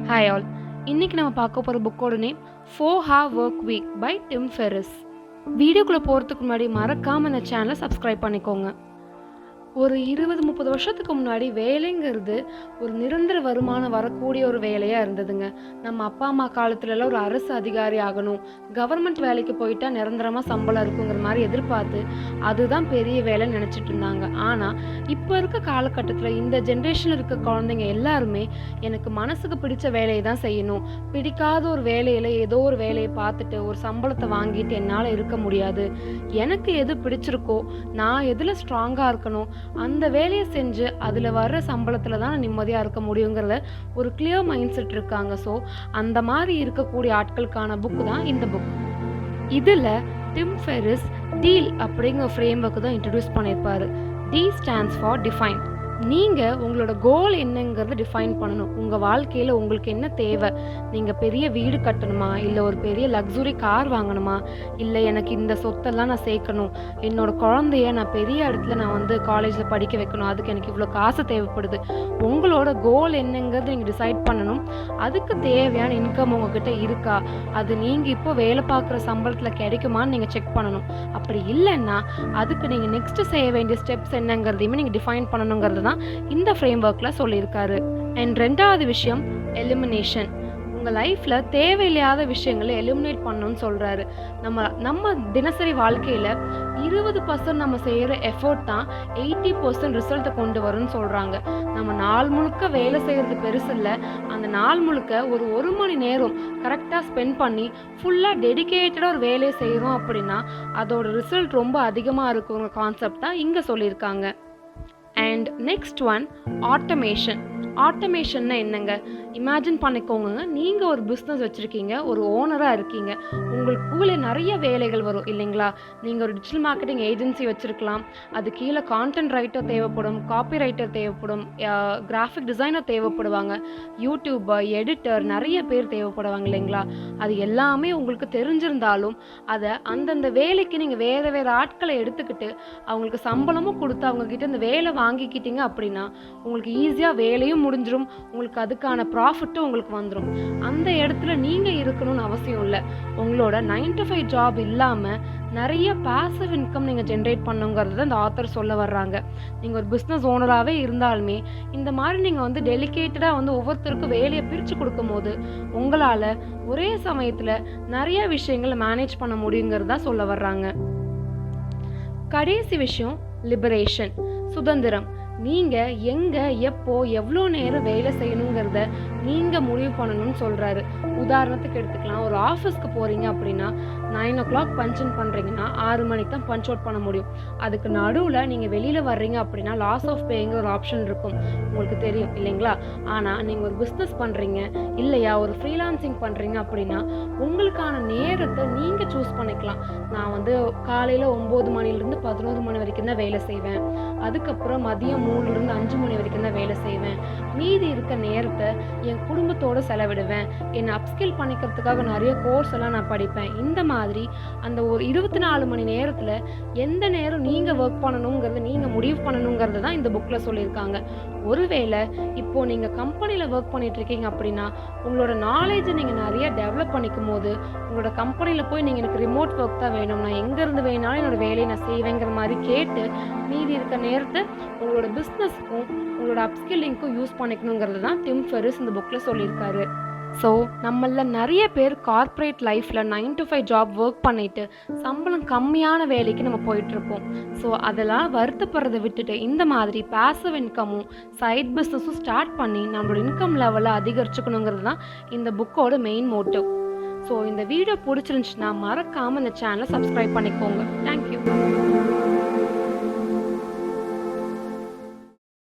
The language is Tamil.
Hi all. இன்னைக்கு நம்ம பார்க்க போகிற புக்கோட name 4-Hour Work Week by Tim Ferriss. வீடியோக்குள்ளே போகிறதுக்கு முன்னாடி மறக்காமல் இந்த சேனலை சப்ஸ்கிரைப் பண்ணிக்கோங்க. ஒரு 20-30 வருஷத்துக்கு முன்னாடி வேலைங்கிறது ஒரு நிரந்தர வருமானம் வரக்கூடிய ஒரு வேலையாக இருந்ததுங்க. நம்ம அப்பா அம்மா காலத்துலலாம் ஒரு அரசு அதிகாரி ஆகணும், கவர்மெண்ட் வேலைக்கு போயிட்டா நிரந்தரமாக சம்பளம் இருக்குங்கிற மாதிரி எதிர்பார்த்து அதுதான் பெரிய வேலைன்னு நினச்சிட்டு இருந்தாங்க. ஆனால் இப்போ இருக்க காலகட்டத்தில் இந்த ஜென்ரேஷனில் இருக்க குழந்தைங்க எல்லாருமே எனக்கு மனசுக்கு பிடிச்ச வேலையை தான் செய்யணும், பிடிக்காத ஒரு வேலையில் ஏதோ ஒரு வேலையை பார்த்துட்டு ஒரு சம்பளத்தை வாங்கிட்டு என்னால் இருக்க முடியாது, எனக்கு எது பிடிச்சிருக்கோ நான் எதில் ஸ்ட்ராங்காக இருக்கணும் அந்த வேலையை செஞ்சு அதில் வர்ற சம்பளத்தில் தான் நான் நிம்மதியாக இருக்க முடியுங்கிறத ஒரு கிளியர் மைண்ட் செட் இருக்காங்க. ஸோ அந்த மாதிரி இருக்கக்கூடிய ஆட்களுக்கான புக்கு தான் இந்த புக். இதில் டிம் ஃபெரிஸ் டீல் அப்படிங்கிற ஃப்ரேம் ஒர்க்கு தான் இன்ட்ரடியூஸ் பண்ணியிருப்பாரு. D stands for define. நீங்கள் உங்களோட கோல் என்னங்கிறத டிஃபைன் பண்ணணும். உங்கள் வாழ்க்கையில் உங்களுக்கு என்ன தேவை? நீங்கள் பெரிய வீடு கட்டணுமா, இல்லை ஒரு பெரிய லக்ஸுரி கார் வாங்கணுமா, இல்லை எனக்கு இந்த சொத்தெல்லாம் நான் சேர்க்கணும், என்னோட குழந்தைய நான் பெரிய இடத்துல நான் காலேஜில் படிக்க வைக்கணும், அதுக்கு எனக்கு இவ்வளோ காசு தேவைப்படுது. உங்களோட கோல் என்னங்கிறத நீங்கள் டிசைட் பண்ணணும். அதுக்கு தேவையான இன்கம் உங்ககிட்ட இருக்கா, அது நீங்கள் இப்போ வேலை பார்க்குற சம்பளத்தில் கிடைக்குமான்னு நீங்கள் செக் பண்ணணும். அப்படி இல்லைன்னா அதுக்கு நீங்கள் நெக்ஸ்ட்டு செய்ய வேண்டிய ஸ்டெப்ஸ் என்னங்கிறதையுமே நீங்கள் டிஃபைன் பண்ணணுங்கிறது தான் இந்த ஃப்ரேம் ஒர்க்கில் சொல்லியிருக்காரு. அண்ட் ரெண்டாவது விஷயம் எலிமினேஷன். உங்கள் லைஃப்பில் தேவையில்லாத விஷயங்களை எலிமினேட் பண்ணணும்னு சொல்கிறாரு. நம்ம தினசரி வாழ்க்கையில் 20% நம்ம செய்கிற எஃபர்ட் தான் 80% ரிசல்ட்டை கொண்டு வரும்னு சொல்கிறாங்க. நம்ம நாள் முழுக்க வேலை செய்கிறது பெருசு இல்லை, அந்த நாள் முழுக்க ஒரு மணி நேரம் கரெக்டாக ஸ்பெண்ட் பண்ணி ஃபுல்லாக டெடிக்கேட்டடாக ஒரு வேலையை செய்கிறோம் அப்படின்னா அதோட ரிசல்ட் ரொம்ப அதிகமாக இருக்குங்கிற கான்செப்ட் தான் இங்கே சொல்லியிருக்காங்க. And next one automation. ஆட்டோமேஷன்னா என்னங்க? இமேஜின் பண்ணிக்கோங்க, நீங்கள் ஒரு பிஸ்னஸ் வச்சுருக்கீங்க, ஒரு ஓனராக இருக்கீங்க, உங்களுக்குள்ளே நிறைய வேலைகள் வரும் இல்லைங்களா? நீங்கள் ஒரு டிஜிட்டல் மார்க்கெட்டிங் ஏஜென்சி வச்சுருக்கலாம், அது கீழே கான்டென்ட் ரைட்டர் தேவைப்படும், காப்பி ரைட்டர் தேவைப்படும், கிராஃபிக் டிசைனர் தேவைப்படுவாங்க, யூடியூபர், எடிட்டர், நிறைய பேர் தேவைப்படுவாங்க இல்லைங்களா? அது எல்லாமே உங்களுக்கு தெரிஞ்சிருந்தாலும் அதை அந்தந்த வேலைக்கு நீங்கள் வேறு ஆட்களை எடுத்துக்கிட்டு அவங்களுக்கு சம்பளமும் கொடுத்து அவங்கக்கிட்ட இந்த வேலை வாங்கிக்கிட்டீங்க அப்படின்னா உங்களுக்கு ஈஸியாக வேலையும் முடிஞ்சிடும், உங்களுக்கு அதுக்கான ப்ராஃபிட்டும் உங்களுக்கு வந்துடும். அந்த இடத்துல நீங்கள் இருக்கணும்னு அவசியம் இல்லை. உங்களோட 9 to 5 ஜாப் இல்லாமல் நிறைய பாசிவ் இன்கம் நீங்கள் ஜென்ரேட் பண்ணுங்கிறது தான் இந்த ஆத்தர் சொல்ல வர்றாங்க. நீங்கள் ஒரு பிஸ்னஸ் ஓனராகவே இருந்தாலுமே இந்த மாதிரி நீங்கள் டெலிகேட்டடாக ஒவ்வொருத்தருக்கும் வேலையை பிரித்து கொடுக்கும் போது உங்களால் ஒரே சமயத்தில் நிறைய விஷயங்களை மேனேஜ் பண்ண முடியுங்கிறதா சொல்ல வர்றாங்க. கடைசி விஷயம் லிபரேஷன், சுதந்திரம். நீங்கள் எங்கே எப்போ எவ்வளோ நேரம் வேலை செய்யணுங்கிறத நீங்கள் முடிவு பண்ணணும்னு சொல்கிறாரு. உதாரணத்துக்கு எடுத்துக்கலாம், ஒரு ஆஃபீஸ்க்கு போகிறீங்க அப்படின்னா 9 o'clock பஞ்சின் பண்ணுறீங்கன்னா 6 மணிக்கு தான் பஞ்ச் அவுட் பண்ண முடியும். அதுக்கு நடுவில் நீங்கள் வெளியில் வர்றீங்க அப்படின்னா லாஸ் ஆஃப் பேங்கிற ஒரு ஆப்ஷன் இருக்கும், உங்களுக்கு தெரியும் இல்லைங்களா? ஆனால் நீங்கள் ஒரு பிஸ்னஸ் பண்ணுறீங்க இல்லையா, ஒரு ஃப்ரீலான்சிங் பண்ணுறீங்க அப்படின்னா உங்களுக்கான நேரத்தை நீங்கள் சூஸ் பண்ணிக்கலாம். நான் காலையில் 9 மணிலேருந்து 11 மணி வரைக்கும் தான் வேலை செய்வேன், அதுக்கப்புறம் மதியம் 3லேருந்து 5 மணி வரைக்கும் தான் வேலை செய்வேன், மீதி இருக்க நேரத்தை என் குடும்பத்தோடு செலவிடுவேன், என்னை அப்ஸ்கில் பண்ணிக்கிறதுக்காக நிறைய கோர்ஸ் எல்லாம் நான் படிப்பேன். இந்த மாதிரி அந்த ஒரு 24 மணி நேரத்தில் எந்த நேரம் நீங்கள் ஒர்க் பண்ணணுங்கிறத நீங்கள் முடிவு பண்ணணுங்கிறது தான் இந்த புக்கில் சொல்லியிருக்காங்க. ஒருவேளை இப்போது நீங்கள் கம்பெனியில் ஒர்க் பண்ணிகிட்ருக்கீங்க அப்படின்னா உங்களோட நாலேஜை நீங்கள் நிறைய டெவலப் பண்ணிக்கும் போது உங்களோட கம்பெனியில் போய் நீங்கள் எனக்கு ரிமோட் ஒர்க் தான் வேணும், நான் எங்கேருந்து வேணாலும் என்னோடய வேலையை நான் செய்வேங்கிற மாதிரி கேட்டு மீதி இருக்க நேரத்தை உங்களோட பிஸ்னஸ்க்கும் உங்களோட அப்ஸ்கில்லிங்க்கும் யூஸ் பண்ணிக்கணுங்கிறது தான் டிம் ஃபெரிஸ் இந்த புக்கில் சொல்லியிருக்காரு. ஸோ நம்மள நிறைய பேர் கார்ப்பரேட் லைஃப்பில் 9 to 5 ஜாப் ஒர்க் பண்ணிவிட்டு சம்பளம் கம்மியான வேலைக்கு நம்ம போயிட்டுருப்போம். ஸோ அதெல்லாம் வருத்தப்படுறதை விட்டுட்டு இந்த மாதிரி பாசிவ் இன்கமும் சைட் பிஸ்னஸும் ஸ்டார்ட் பண்ணி நம்மளோட இன்கம் லெவலை அதிகரிச்சுக்கணுங்கிறது தான் இந்த புக்கோட மெயின் மோட்டிவ். ஸோ இந்த வீடியோ பிடிச்சிருந்துச்சுன்னா மறக்காமல் இந்த சேனலை சப்ஸ்கிரைப் பண்ணிக்கோங்க. தேங்க்யூ.